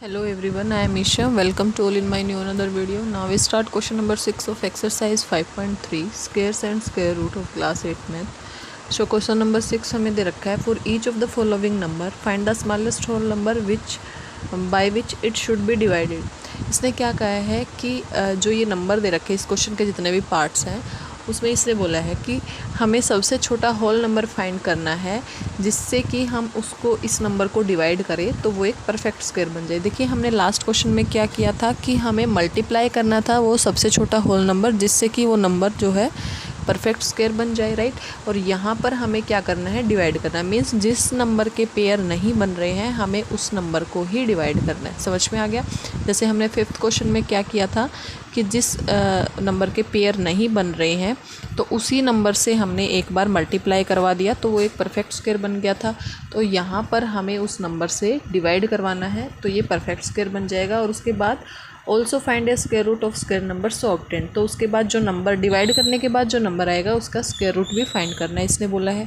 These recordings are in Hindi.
Hello everyone, I am Isha. Welcome to all in my new another video. Now we start question number 6 of exercise 5.3 squares and square root of class 8 math. So question number 6 हमें दे रखा है for each of the following number find the smallest whole number which by which it should be divided. इसने क्या कहा है कि जो ये नंबर दे रखे हैं इस क्वेश्चन के जितने भी पार्ट्स हैं उसमें इसने बोला है कि हमें सबसे छोटा होल नंबर फाइंड करना है जिससे कि हम उसको इस नंबर को डिवाइड करें तो वो एक परफेक्ट स्क्वायर बन जाए। देखिए हमने लास्ट क्वेश्चन में क्या किया था कि हमें मल्टीप्लाई करना था वो सबसे छोटा होल नंबर जिससे कि वो नंबर जो है परफेक्ट स्क्वायर बन जाए, राइट। और यहाँ पर हमें क्या करना है, डिवाइड करना है। मीन्स जिस नंबर के पेयर नहीं बन रहे हैं हमें उस नंबर को ही डिवाइड करना है। समझ में आ गया। जैसे हमने फिफ्थ क्वेश्चन में क्या किया था कि जिस नंबर के पेयर नहीं बन रहे हैं तो उसी नंबर से हमने एक बार मल्टीप्लाई करवा दिया तो वो एक परफेक्ट स्क्वायर बन गया था। तो यहाँ पर हमें उस नंबर से डिवाइड करवाना है तो ये परफेक्ट स्क्वायर बन जाएगा। और उसके बाद also find a square root of square number so obtain, तो उसके बाद जो नंबर डिवाइड करने के बाद जो नंबर आएगा उसका स्क्वायर रूट भी फाइंड करना है इसने बोला है,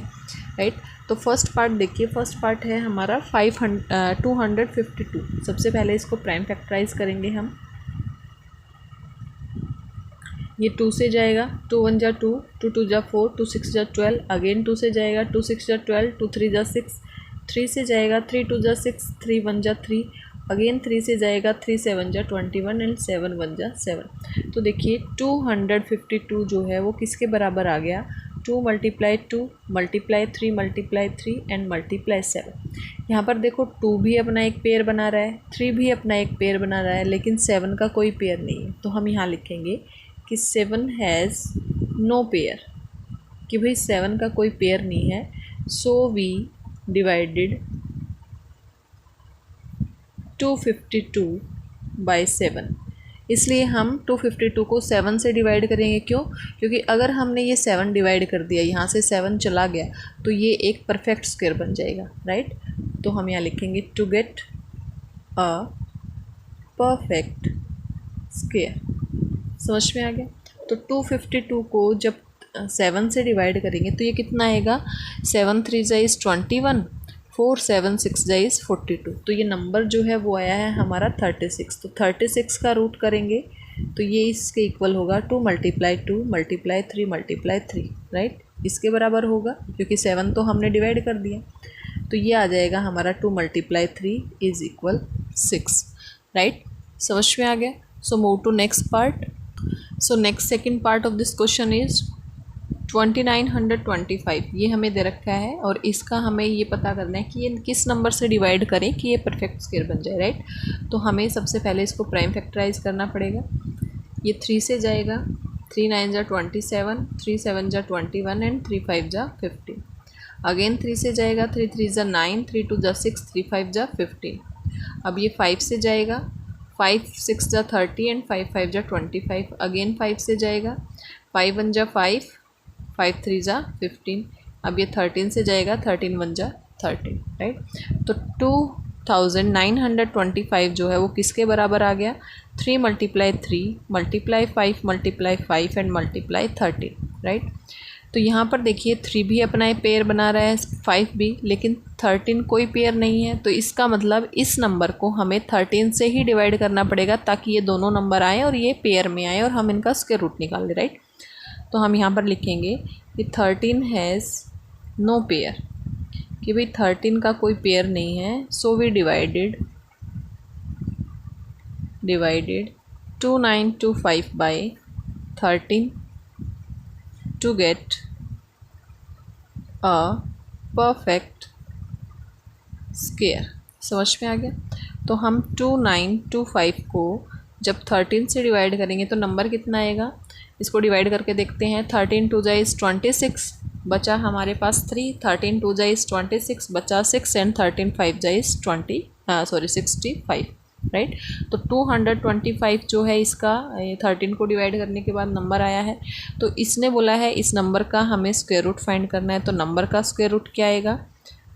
राइट। तो फर्स्ट पार्ट देखिए, फर्स्ट पार्ट है हमारा 252। सबसे पहले इसको प्राइम फैक्टराइज करेंगे हम। ये 2 से जाएगा, 2 1 जा 2, 2 2 जा 4, 2 6 जा 12, अगेन 2 से जाएगा, 2 6 जा 12, 2 3 जा 6, 3 से जाएगा, 3 2 जा 6, 3 1 जा 3, अगेन 3 से जाएगा, 3 7 जा 21 एंड 7 1 जा 7। तो देखिए 252 जो है वो किसके बराबर आ गया, 2 multiply 2 multiply 3 multiply 3 and multiply 7। यहाँ पर देखो 2 भी अपना एक पेयर बना रहा है, 3 भी अपना एक पेयर बना रहा है, लेकिन 7 का कोई पेयर नहीं है। तो हम यहाँ लिखेंगे कि 7 हैज़ नो पेयर, कि भाई 7 का कोई पेयर नहीं है। So we divided 252 by 7। इसलिए हम 252 को 7 से डिवाइड करेंगे। क्यों? क्योंकि अगर हमने ये 7 डिवाइड कर दिया, यहाँ से 7 चला गया तो ये एक परफेक्ट स्क्वायर बन जाएगा, राइट। तो हम यहाँ लिखेंगे to get a perfect square. समझ में आ गया। तो 252 को जब 7 से डिवाइड करेंगे तो ये कितना आएगा, 7 3 जा इज़ 21, 4 7 6 जा इज़ 42। तो ये नंबर जो है वो आया है हमारा 36। तो 36 का रूट करेंगे तो ये इसके इक्वल होगा 2 मल्टीप्लाई 2 मल्टीप्लाई 3 मल्टीप्लाई 3, राइट। इसके बराबर होगा क्योंकि 7 तो हमने डिवाइड कर दिया। तो ये आ जाएगा हमारा 2 मल्टीप्लाई 3 इज़ इक्वल 6, राइट। समझ में आ गया। So move to next part. So next second part of this question is 2925। ये हमें दे रखा है और इसका हमें ये पता करना है कि ये किस नंबर से डिवाइड करें कि ये परफेक्ट स्क्वायर बन जाए, राइट। तो हमें सबसे पहले इसको प्राइम फैक्टराइज करना पड़ेगा। ये 3 से जाएगा, 3 9 जा 27, 3 7 जा 21 एंड 3 5 जा 15। अगेन 3 से जाएगा, 3 3 जा 9, 3 2 जा 6, 3 5 जा 15। अब ये 5 से जाएगा, 5 6 जा 30 एंड 5 5 जा 25। अगेन 5 से जाएगा, 5 1 जा 5, 5 3 जा 15। अब ये 13 से जाएगा, 13 1 जा 13, राइट। तो 2925 जो है वो किसके बराबर आ गया, 3 multiply 3 multiply 5 multiply 5 and multiply 13, right. तो यहाँ पर देखिए 3 भी अपना पेयर बना रहा है, 5 भी, लेकिन 13 कोई पेयर नहीं है। तो इसका मतलब इस नंबर को हमें 13 से ही डिवाइड करना पड़ेगा ताकि ये दोनों नंबर आएँ और ये पेयर में आए और हम इनका स्क्वायर रूट निकाल लें, राइट। तो हम यहाँ पर लिखेंगे कि 13 हैज़ नो पेयर, कि भाई 13 का कोई पेयर नहीं है। So we divided 2925 by 13 to get a perfect square. समझ में आ गया। तो हम 2925 को जब 13 से डिवाइड करेंगे तो नंबर कितना आएगा, इसको डिवाइड करके देखते हैं। 13 2 जा इज़ 26, बचा हमारे पास 3, 13 2 जा इज़ 26, बचा 6 एंड 13 5 जा इज़ 65, राइट। तो 225 जो है इसका 13 को डिवाइड करने के बाद नंबर आया है। तो इसने बोला है इस नंबर का हमें स्क्वायर रूट फाइंड करना है। तो नंबर का स्क्वायर रूट क्या आएगा,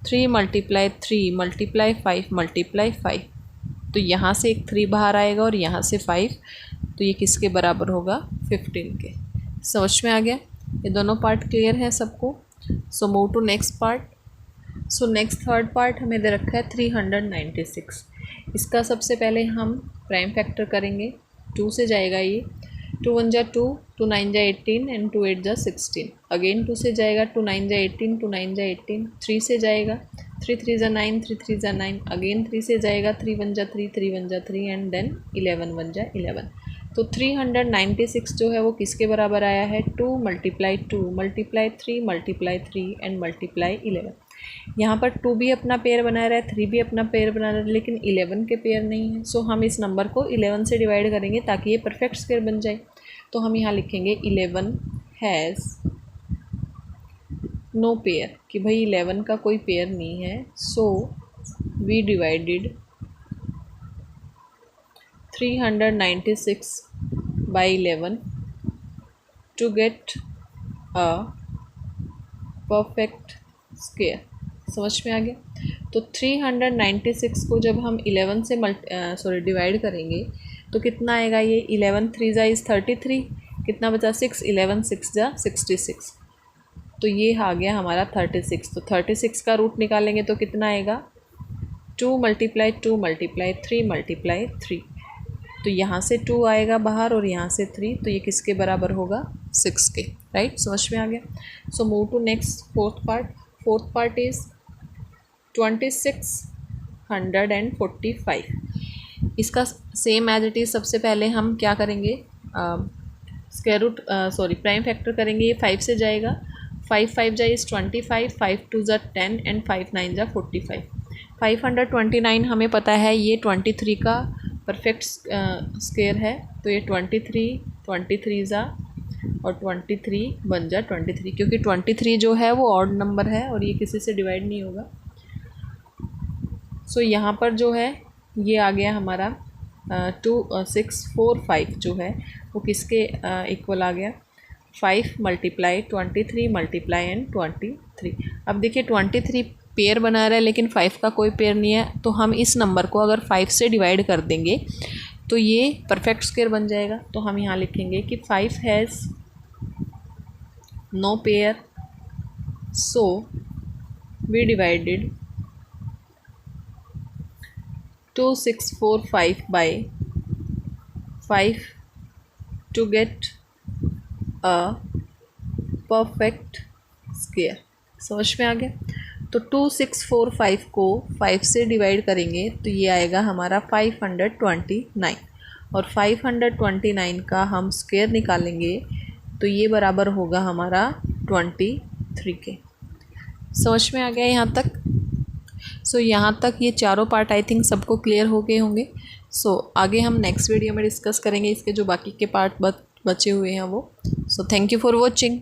3 मल्टीप्लाई 3 मल्टीप्लाई 5 मल्टीप्लाई 5। तो यहाँ से एक 3 बाहर आएगा और यहाँ से 5, तो ये किसके बराबर होगा, 15 के। समझ में आ गया। ये दोनों पार्ट क्लियर है सबको। So move to next part. So next third part हमें दे रखा है 396। इसका सबसे पहले हम प्राइम फैक्टर करेंगे। 2 से जाएगा ये, 2 1 जा 2, 2 9 जा 18 एंड 2 8 जा 16। अगेन 2 से जाएगा, 2 9 जा 18, 2 9 जा 18। 3 से जाएगा, 3 3 जा 9, 3 3 जा 9। अगेन 3 से जाएगा, 3 1 जा 3, 3 1 जा 3 एंड देन 11 1 जा 11। तो 396 जो है वो किसके बराबर आया है? 2 multiply 2 multiply 3 multiply 3 and multiply 11। यहाँ पर 2 भी अपना पेयर बना रहा है, 3 भी अपना पेयर बना रहा है, लेकिन 11 के पेयर नहीं है। सो हम इस नंबर को 11 से डिवाइड करेंगे ताकि ये परफेक्ट स्क्वायर बन जाए। तो हम यहाँ लिखेंगे 11 हैज़ नो पेयर, कि भाई 11 का कोई पेयर नहीं है। So we divided 396 by 11 to get a perfect square. समझ में आ गया? तो 396 को जब हम 11 से डिवाइड करेंगे तो कितना आएगा? ये 11 3 जा इज़ 33, कितना बचा? 6, 11 6 जा 66। तो ये आ गया हमारा 36। तो 36 का रूट निकालेंगे तो कितना आएगा? 2 मल्टीप्लाई 2 मल्टीप्लाई 3 मल्टीप्लाई 3। तो यहाँ से 2 आएगा बाहर और यहाँ से 3, तो ये किसके बराबर होगा? 6 के। राइट, समझ में आ गया? So move to next fourth part. Fourth part is 2645। इसका सेम एज इट इज़ सबसे पहले हम क्या करेंगे? स्क्वायर रूट प्राइम फैक्टर करेंगे। ये 5 से जाएगा, 5 5 जा इज़ 25, 5 2 जा 10 एंड 5 9 जा 45। 529 हमें पता है ये 23 का परफेक्ट स्क्वायर है। तो ये 23 जा और 23 बन जा 23, क्योंकि 23 जो है वो ऑड नंबर है और ये किसी से डिवाइड नहीं होगा। सो यहाँ पर जो है ये आ गया हमारा 2645 जो है वो किसके इक्वल आ गया? 5 मल्टीप्लाई 23 मल्टीप्लाई एंड 23। अब देखिए 23 पेयर बना रहा है लेकिन 5 का कोई पेयर नहीं है, तो हम इस नंबर को अगर 5 से डिवाइड कर देंगे तो ये परफेक्ट स्क्वायर बन जाएगा। तो हम यहाँ लिखेंगे कि 5 has no pair, so we divided 2645 by 5 to get a perfect square. समझ में आ गया? तो 2645 को 5 से डिवाइड करेंगे तो ये आएगा हमारा 529, और 529 का हम स्क्वायर निकालेंगे तो ये बराबर होगा हमारा 23 के। समझ में आ गया यहाँ तक? सो यहाँ तक ये चारों पार्ट आई थिंक सबको क्लियर हो गए होंगे। सो आगे हम नेक्स्ट वीडियो में डिस्कस करेंगे इसके जो बाकी के पार्ट बचे हुए हैं वो। So thank you for watching.